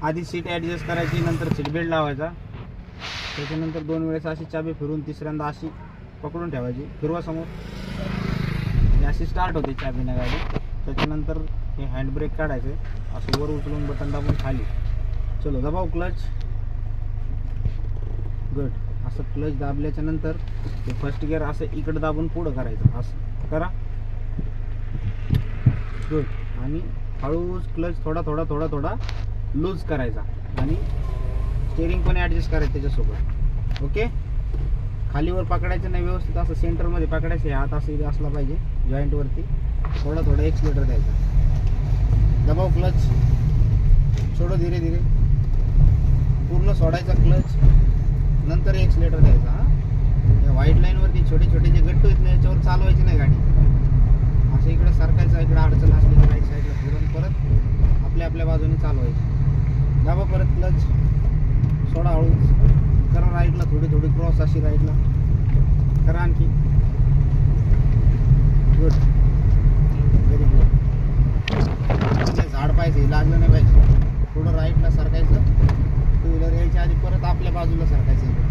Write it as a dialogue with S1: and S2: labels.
S1: आधी seat adjust करायची, नंतर सीट बेल्ट लावायचा, त्याच्यानंतर 2 वेळेस अशी चाबी फिरून तिसऱ्यांदा अशी पकडून ठेवायची, फिरवा समोर, अशी स्टार्ट होते चाबीने गाडी. त्याच्यानंतर हे हँड ब्रेक काढायचे, असं वर उचलून बटन दाबून खाली, चलो दबाव क्लच, गुड. असं क्लच दाबल्याच्या नंतर हे फर्स्ट गिअर असं इकडं दाबून पुढं करायचं, असं करा, गुड. आणि हळूच क्लच थोडा थोडा थोडा थोडा लूज करायचा आणि स्टेअरिंग पण ॲडजस्ट करायचं त्याच्यासोबत. ओके, खालीवर पकडायचं नाही, व्यवस्थित असं सेंटरमध्ये पकडायचं, हात असं इथे असला पाहिजे जॉईंटवरती, थोडा थोडा एक्सलेटर द्यायचा, दबाव क्लच, सोडो धीरे धीरे, पूर्ण सोडायचा क्लच, नंतर एक्सलेटर द्यायचा. हां, या व्हाईट लाईनवरती छोटे छोटे जे गट्टू आहेत ना, याच्यावर चालवायची नाही गाडी, असं इकडे सरकायचं, इकडे अडचण असली तर राईट साईडला फिरून परत आपल्या आपल्या बाजूने चालवायची. दाबा परत क्लच, सोडा हळूच, करा राईटला थोडी थोडी क्रॉस अशी राईटला करा, आणखी, गुड, व्हेरी गुड. झाड पाहिजे, लागलं नाही पाहिजे, थोडं राईटला सरकायचं, टू व्हीलर यायच्या आधी परत आपल्या बाजूला सरकायचं.